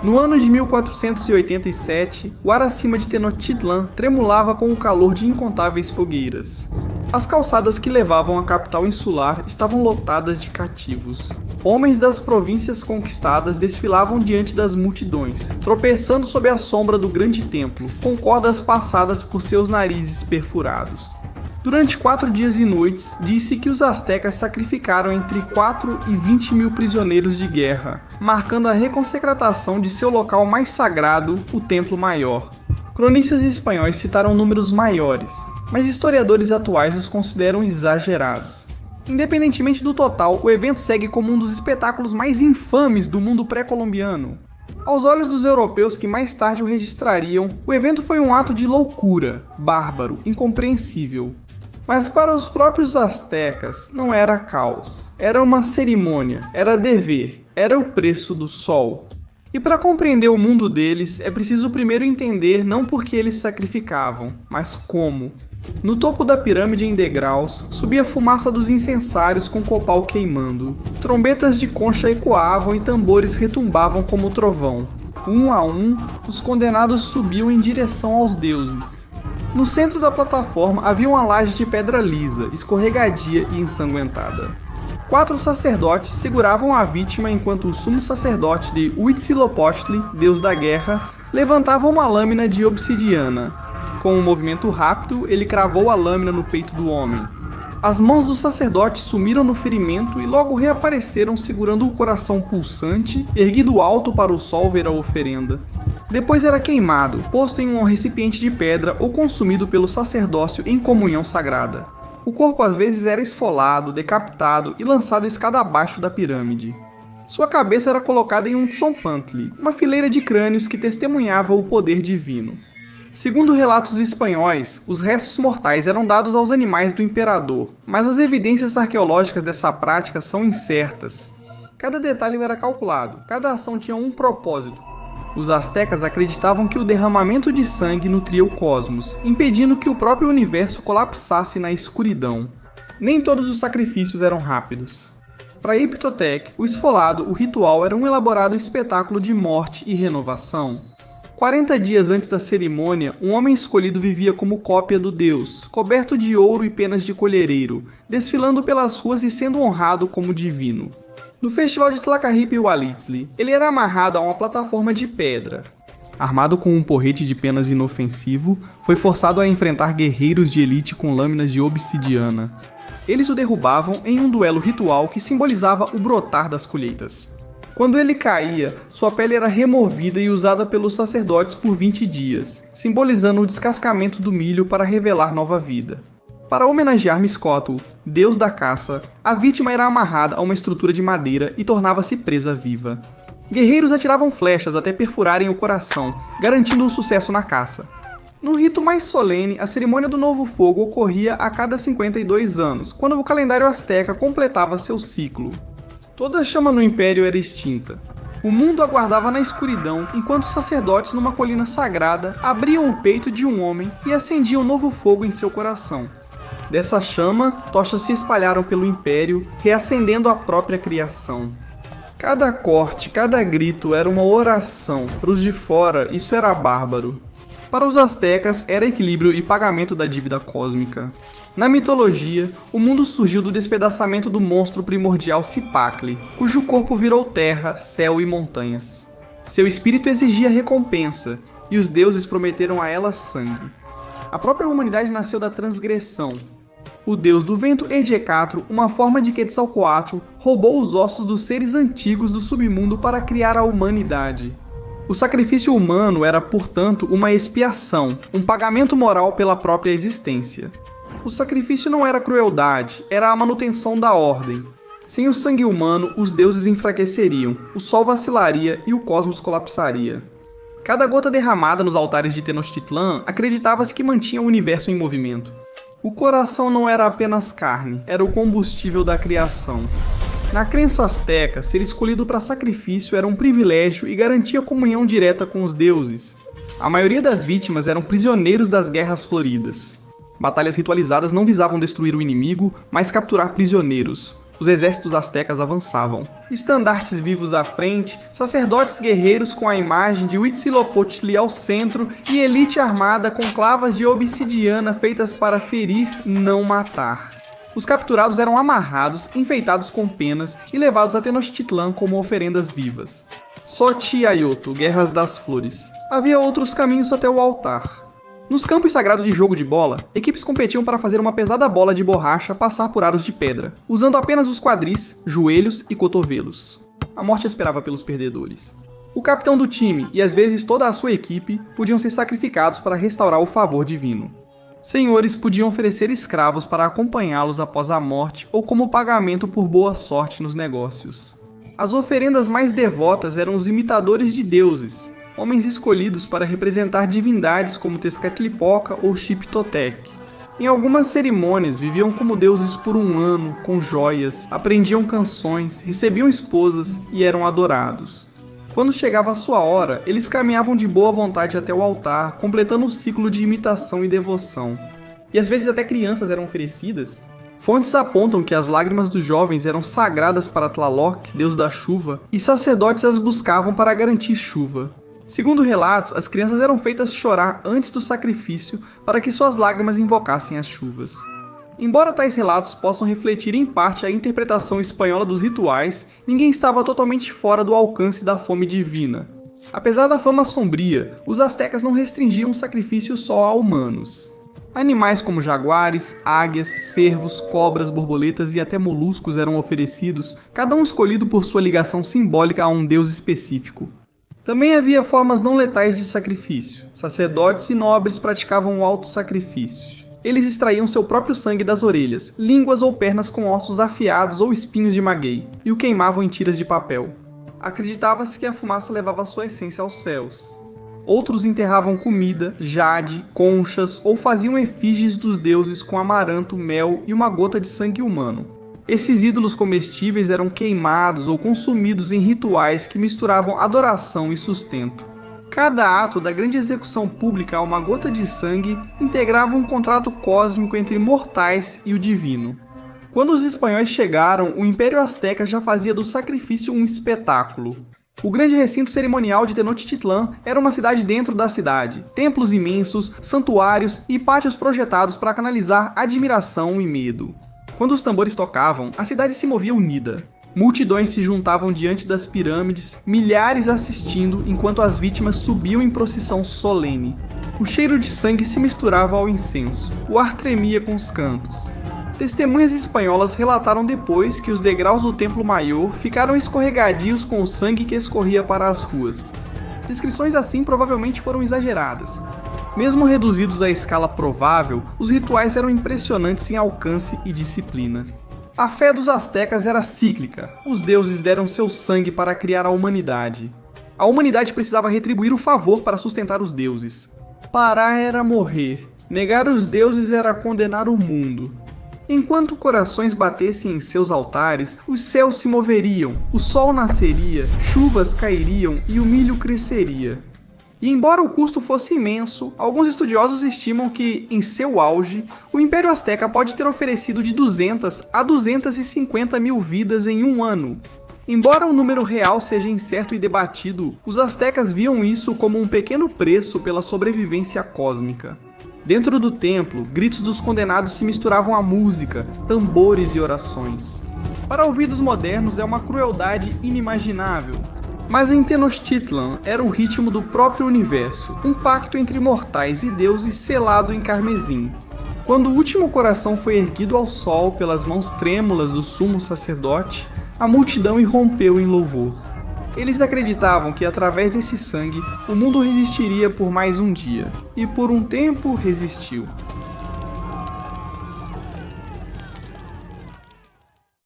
No ano de 1487, o ar acima de Tenochtitlan tremulava com o calor de incontáveis fogueiras. As calçadas que levavam à capital insular estavam lotadas de cativos. Homens das províncias conquistadas desfilavam diante das multidões, tropeçando sob a sombra do grande templo, com cordas passadas por seus narizes perfurados. Durante 4 dias e noites, disse que os astecas sacrificaram entre 4 e 20 mil prisioneiros de guerra, marcando a reconsecração de seu local mais sagrado, o Templo Maior. Cronistas espanhóis citaram números maiores, mas historiadores atuais os consideram exagerados. Independentemente do total, o evento segue como um dos espetáculos mais infames do mundo pré-colombiano. Aos olhos dos europeus que mais tarde o registrariam, o evento foi um ato de loucura, bárbaro, incompreensível. Mas para os próprios astecas não era caos, era uma cerimônia, era dever, era o preço do sol. E para compreender o mundo deles, é preciso primeiro entender não por que eles sacrificavam, mas como. No topo da pirâmide em degraus, subia a fumaça dos incensários com copal queimando. Trombetas de concha ecoavam e tambores retumbavam como trovão. Um a um, os condenados subiam em direção aos deuses. No centro da plataforma havia uma laje de pedra lisa, escorregadia e ensanguentada. 4 sacerdotes seguravam a vítima enquanto o sumo sacerdote de Huitzilopochtli, deus da guerra, levantava uma lâmina de obsidiana. Com um movimento rápido, ele cravou a lâmina no peito do homem. As mãos do sacerdote sumiram no ferimento e logo reapareceram segurando o coração pulsante, erguido alto para o sol ver a oferenda. Depois era queimado, posto em um recipiente de pedra ou consumido pelo sacerdócio em comunhão sagrada. O corpo às vezes era esfolado, decapitado e lançado escada abaixo da pirâmide. Sua cabeça era colocada em um tzompantli, uma fileira de crânios que testemunhava o poder divino. Segundo relatos espanhóis, os restos mortais eram dados aos animais do imperador, mas as evidências arqueológicas dessa prática são incertas. Cada detalhe era calculado, cada ação tinha um propósito. Os astecas acreditavam que o derramamento de sangue nutria o cosmos, impedindo que o próprio universo colapsasse na escuridão. Nem todos os sacrifícios eram rápidos. Para Ptoltec, o esfolado, o ritual era um elaborado espetáculo de morte e renovação. 40 dias antes da cerimônia, um homem escolhido vivia como cópia do deus, coberto de ouro e penas de colhereiro, desfilando pelas ruas e sendo honrado como divino. No festival de Tlacarip Hualitzli, ele era amarrado a uma plataforma de pedra. Armado com um porrete de penas inofensivo, foi forçado a enfrentar guerreiros de elite com lâminas de obsidiana. Eles o derrubavam em um duelo ritual que simbolizava o brotar das colheitas. Quando ele caía, sua pele era removida e usada pelos sacerdotes por 20 dias, simbolizando o descascamento do milho para revelar nova vida. Para homenagear Mizcótl, deus da caça, a vítima era amarrada a uma estrutura de madeira e tornava-se presa viva. Guerreiros atiravam flechas até perfurarem o coração, garantindo o sucesso na caça. No rito mais solene, a cerimônia do Novo Fogo ocorria a cada 52 anos, quando o calendário asteca completava seu ciclo. Toda a chama no Império era extinta. O mundo aguardava na escuridão, enquanto os sacerdotes numa colina sagrada abriam o peito de um homem e acendiam um novo fogo em seu coração. Dessa chama, tochas se espalharam pelo Império, reacendendo a própria criação. Cada corte, cada grito era uma oração. Para os de fora, isso era bárbaro. Para os astecas, era equilíbrio e pagamento da dívida cósmica. Na mitologia, o mundo surgiu do despedaçamento do monstro primordial Cipacle, cujo corpo virou terra, céu e montanhas. Seu espírito exigia recompensa, e os deuses prometeram a ela sangue. A própria humanidade nasceu da transgressão. O deus do vento Edecatro, uma forma de Quetzalcoatl, roubou os ossos dos seres antigos do submundo para criar a humanidade. O sacrifício humano era, portanto, uma expiação, um pagamento moral pela própria existência. O sacrifício não era crueldade, era a manutenção da ordem. Sem o sangue humano, os deuses enfraqueceriam, o sol vacilaria e o cosmos colapsaria. Cada gota derramada nos altares de Tenochtitlan acreditava-se que mantinha o universo em movimento. O coração não era apenas carne, era o combustível da criação. Na crença asteca, ser escolhido para sacrifício era um privilégio e garantia comunhão direta com os deuses. A maioria das vítimas eram prisioneiros das guerras floridas. Batalhas ritualizadas não visavam destruir o inimigo, mas capturar prisioneiros. Os exércitos astecas avançavam. Estandartes vivos à frente, sacerdotes guerreiros com a imagem de Huitzilopochtli ao centro e elite armada com clavas de obsidiana feitas para ferir, não matar. Os capturados eram amarrados, enfeitados com penas e levados a Tenochtitlan como oferendas vivas. Sotiaioto, Guerras das Flores. Havia outros caminhos até o altar. Nos campos sagrados de jogo de bola, equipes competiam para fazer uma pesada bola de borracha passar por aros de pedra, usando apenas os quadris, joelhos e cotovelos. A morte esperava pelos perdedores. O capitão do time e às vezes toda a sua equipe podiam ser sacrificados para restaurar o favor divino. Senhores podiam oferecer escravos para acompanhá-los após a morte ou como pagamento por boa sorte nos negócios. As oferendas mais devotas eram os imitadores de deuses, homens escolhidos para representar divindades como Tezcatlipoca ou Xiptotec. Em algumas cerimônias, viviam como deuses por um ano, com joias, aprendiam canções, recebiam esposas e eram adorados. Quando chegava a sua hora, eles caminhavam de boa vontade até o altar, completando o ciclo de imitação e devoção. E às vezes até crianças eram oferecidas. Fontes apontam que as lágrimas dos jovens eram sagradas para Tlaloc, deus da chuva, e sacerdotes as buscavam para garantir chuva. Segundo relatos, as crianças eram feitas chorar antes do sacrifício para que suas lágrimas invocassem as chuvas. Embora tais relatos possam refletir em parte a interpretação espanhola dos rituais, ninguém estava totalmente fora do alcance da fome divina. Apesar da fama sombria, os astecas não restringiam o sacrifício só a humanos. Animais como jaguares, águias, cervos, cobras, borboletas e até moluscos eram oferecidos, cada um escolhido por sua ligação simbólica a um deus específico. Também havia formas não letais de sacrifício. Sacerdotes e nobres praticavam o auto-sacrifício. Eles extraíam seu próprio sangue das orelhas, línguas ou pernas com ossos afiados ou espinhos de maguey, e o queimavam em tiras de papel. Acreditava-se que a fumaça levava sua essência aos céus. Outros enterravam comida, jade, conchas ou faziam efígies dos deuses com amaranto, mel e uma gota de sangue humano. Esses ídolos comestíveis eram queimados ou consumidos em rituais que misturavam adoração e sustento. Cada ato da grande execução pública a uma gota de sangue integrava um contrato cósmico entre mortais e o divino. Quando os espanhóis chegaram, o Império Azteca já fazia do sacrifício um espetáculo. O grande recinto cerimonial de Tenochtitlan era uma cidade dentro da cidade, templos imensos, santuários e pátios projetados para canalizar admiração e medo. Quando os tambores tocavam, a cidade se movia unida. Multidões se juntavam diante das pirâmides, milhares assistindo enquanto as vítimas subiam em procissão solene. O cheiro de sangue se misturava ao incenso, o ar tremia com os cantos. Testemunhas espanholas relataram depois que os degraus do Templo Maior ficaram escorregadios com o sangue que escorria para as ruas. Descrições assim provavelmente foram exageradas. Mesmo reduzidos à escala provável, os rituais eram impressionantes em alcance e disciplina. A fé dos astecas era cíclica. Os deuses deram seu sangue para criar a humanidade. A humanidade precisava retribuir o favor para sustentar os deuses. Parar era morrer. Negar os deuses era condenar o mundo. Enquanto corações batessem em seus altares, os céus se moveriam, o sol nasceria, chuvas cairiam e o milho cresceria. E embora o custo fosse imenso, alguns estudiosos estimam que, em seu auge, o Império Azteca pode ter oferecido de 200 a 250 mil vidas em um ano. Embora o número real seja incerto e debatido, os astecas viam isso como um pequeno preço pela sobrevivência cósmica. Dentro do templo, gritos dos condenados se misturavam à música, tambores e orações. Para ouvidos modernos é uma crueldade inimaginável. Mas em Tenochtitlan era o ritmo do próprio universo, um pacto entre mortais e deuses selado em carmesim. Quando o último coração foi erguido ao sol pelas mãos trêmulas do sumo sacerdote, a multidão irrompeu em louvor. Eles acreditavam que através desse sangue, o mundo resistiria por mais um dia, e por um tempo resistiu.